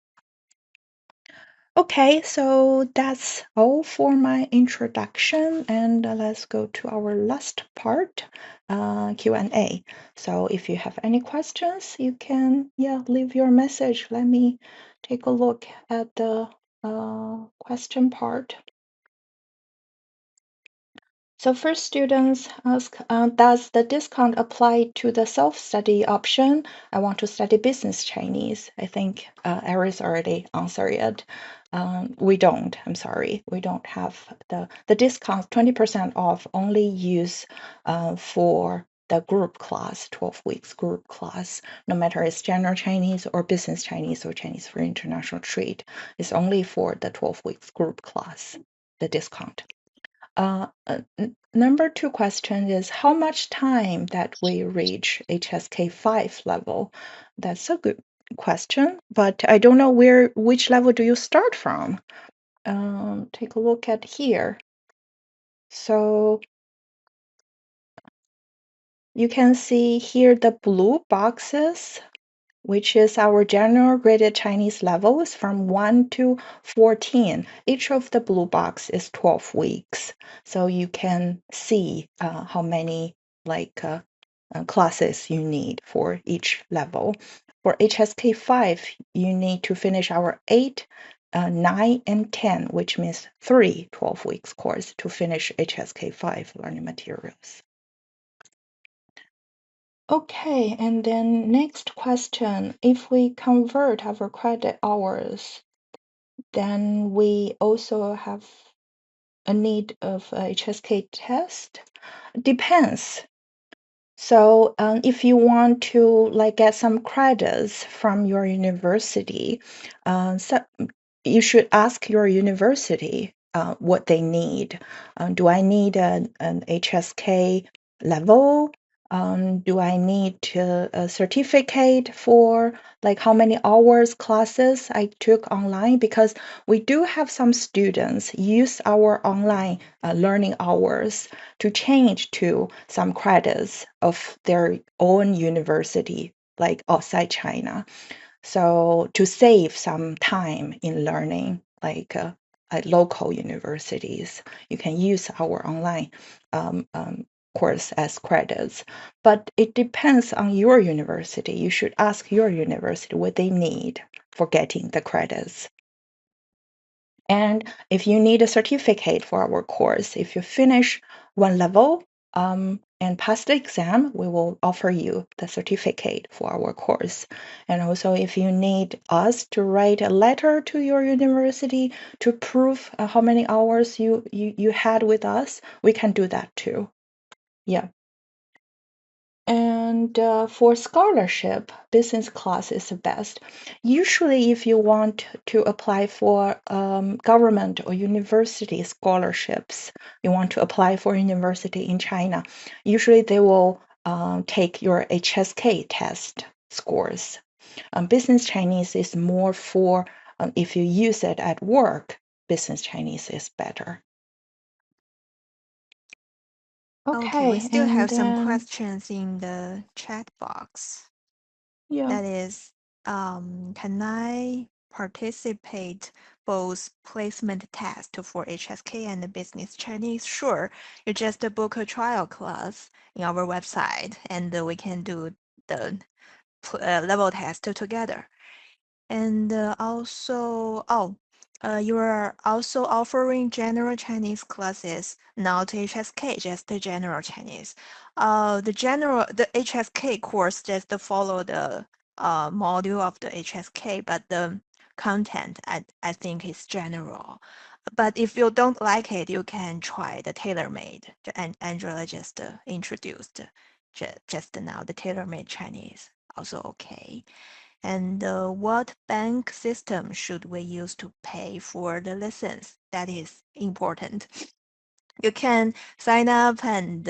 Okay, so that's all for my introduction, and let's go to our last part, Q&A. So if you have any questions, you can leave your message. Let me take a look at the question part. So first students ask, does the discount apply to the self-study option? I want to study Business Chinese. I think Aris already answered it. We don't, I'm sorry. We don't have the discount, 20% off, only use for the group class, 12 weeks group class, no matter it's general Chinese or Business Chinese or Chinese for international trade. It's only for the 12 weeks group class, the discount. Number 2 question is how much time that we reach HSK 5 level? That's a good question, but I don't know which level do you start from? Take a look at here. So you can see here the blue boxes. which is our general graded Chinese levels from 1 to 14. Each of the blue box is 12 weeks. So you can see how many classes you need for each level. For HSK 5, you need to finish our 8, 9, and 10, which means 3 12 weeks course to finish HSK 5 learning materials. Okay, and then next question. If we convert our credit hours, then we also have a need of a HSK test? Depends. So if you want to get some credits from your university, so you should ask your university what they need. Do I need an HSK level? Do I need a certificate for how many hours classes I took online? Because we do have some students use our online learning hours to change to some credits of their own university, like outside China. So to save some time in learning, at local universities, you can use our online course as credits. But it depends on your university. You should ask your university what they need for getting the credits. And if you need a certificate for our course, if you finish one level and pass the exam, we will offer you the certificate for our course. And also, if you need us to write a letter to your university to prove how many hours you had with us, we can do that too. Yeah. And for scholarship, business class is the best. Usually, if you want to apply for government or university scholarships, you want to apply for university in China, usually they will take your HSK test scores. Business Chinese is more for if you use it at work, business Chinese is better.
Okay, we
Okay,
still
and
have some
then,
questions in the chat box.
yeah.
That is, can I participate both placement test for HSK and Business Chinese? Sure, you just book a trial class in our website, and we can do the level test together. And you are also offering general Chinese classes, not HSK, just the general Chinese. The HSK course just follow the module of the HSK, but the content I think is general. But if you don't like it, you can try the tailor-made. And Angela just introduced just now the tailor-made Chinese, also okay. And what bank system should we use to pay for the lessons? That is important. You can sign up and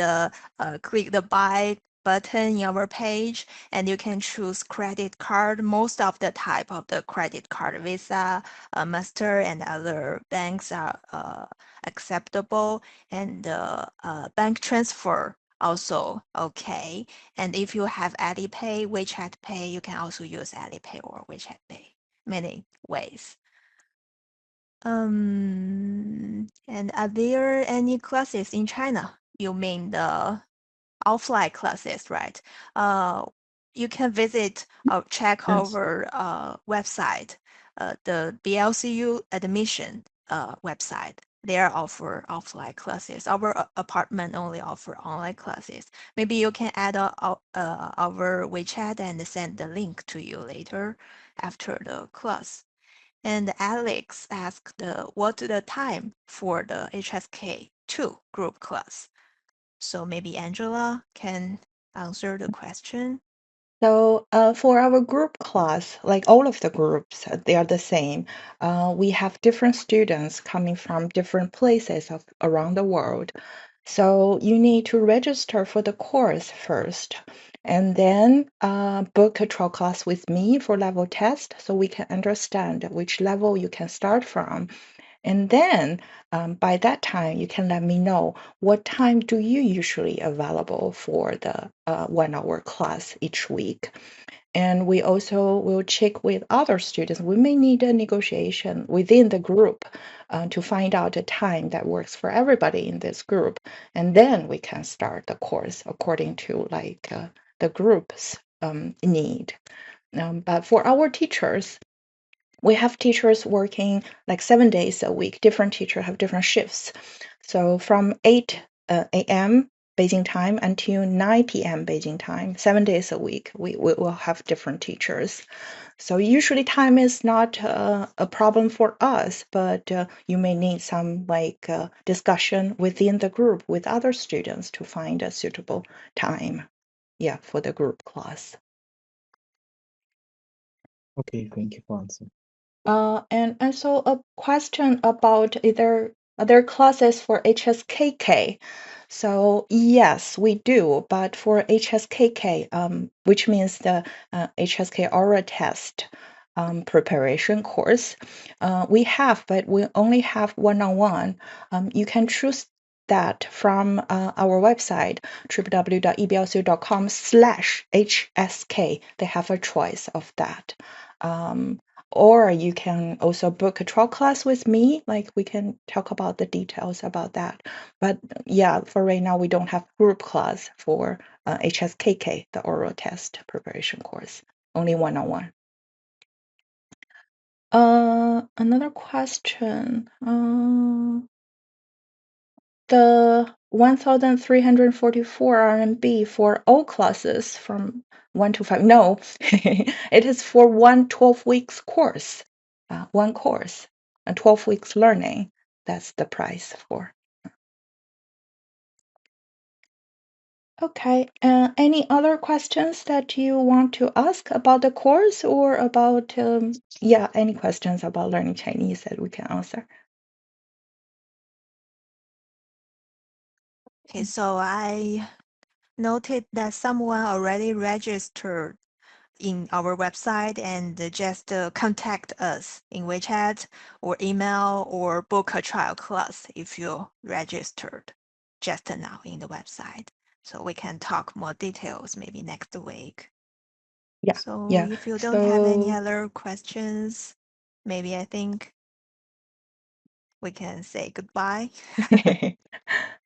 click the buy button in our page, and you can choose credit card. Most of the type of the credit card, Visa, Master, and other banks are acceptable, and bank transfer also okay. And if you have Alipay, WeChat Pay, you can also use Alipay or WeChat Pay. Many ways. And are there any classes in China? You mean the offline classes, right? You can visit or check
Yes.
our website, the BLCU admission website. They offer offline classes. Our apartment only offer online classes. Maybe you can add our WeChat and send the link to you later after the class. And Alex asked what the time for the HSK2 group class. So maybe Angela can answer the question.
So for our group class, like all of the groups, they are the same. We have different students coming from different places around the world. So you need to register for the course first, and then book a trial class with me for level test so we can understand which level you can start from. And then by that time, you can let me know what time do you usually available for the 1 hour class each week. And we also will check with other students. We may need a negotiation within the group to find out a time that works for everybody in this group. And then we can start the course according to like the group's need. But for our teachers, we have teachers working like 7 days a week. Different teachers have different shifts. So from 8 a.m. Beijing time until 9 p.m. Beijing time, 7 days a week, we will have different teachers. So usually time is not a problem for us, but you may need some like discussion within the group with other students to find a suitable time, yeah, for the group class.
Okay, thank you for answering.
And also a question about either other classes for HSKK. So yes, we do, but for HSKK, which means the HSK oral test preparation course, we have, but we only have one-on-one. You can choose that from our website, www.eblcu.com/HSK. They have a choice of that. Or you can also book a trial class with me, like we can talk about the details about that. But yeah, for right now, we don't have group class for HSKK, the oral test preparation course, only one-on-one. Another question. The 1,344 RMB for all classes from 1 to 5. No, it is for one 12 weeks course, one course, and 12 weeks learning. That's the price for. Okay, any other questions that you want to ask about the course or about, any questions about learning Chinese that we can answer?
Okay, so I noted that someone already registered in our website and just contact us in WeChat or email or book a trial class if you registered just now in the website. So we can talk more details maybe next week.
Yeah,
So
yeah.
if you don't have any
So
other questions, maybe I think we can say goodbye.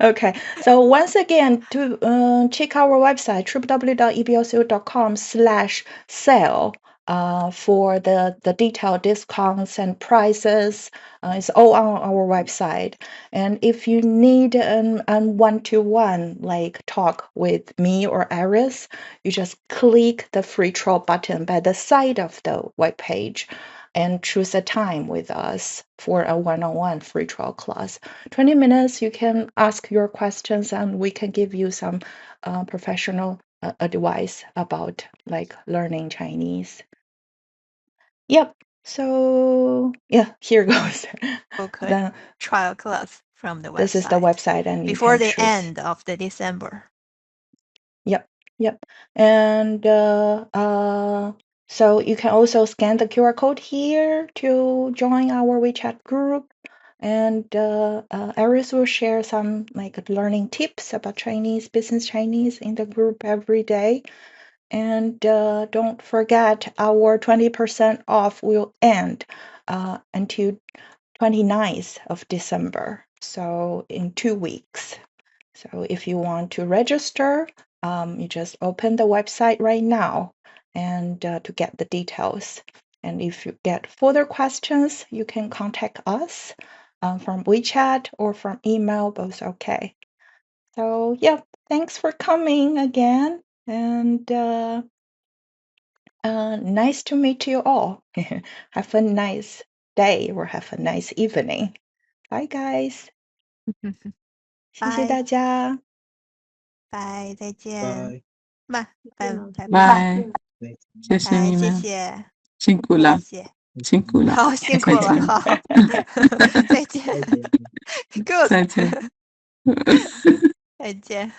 Okay, so once again, to check our website, www.eblcu.com/sale for the detailed discounts and prices. It's all on our website. And if you need an one-to-one like talk with me or Iris, you just click the free trial button by the side of the web page and choose a time with us for a one-on-one free trial class. 20 minutes, you can ask your questions and we can give you some professional advice about like learning Chinese. Yep. So yeah, here goes.
Book a
Then
trial class from the
this is the
website
website and you
before
can
the
choose.
end of the December.
Yep. And so you can also scan the QR code here to join our WeChat group. And Aris will share some like learning tips about Chinese, business Chinese in the group every day. And don't forget our 20% off will end until 29th of December. So in 2 weeks. So if you want to register, you just open the website right now and to get the details. And if you get further questions, you can contact us from WeChat or from email, both okay. So yeah, thanks for coming again, and nice to meet you all. Have a nice day or have a nice evening. Bye guys. 谢谢
Bye
大家。
bye，再见。
Bye.
拜拜
老师
拜拜，
拜，Thanks. 谢谢
哎，谢
你们，
谢
辛苦了，
谢谢，
辛苦了，
好辛苦了，
再见，
好，再见
再见。
，good，
再见。
再见。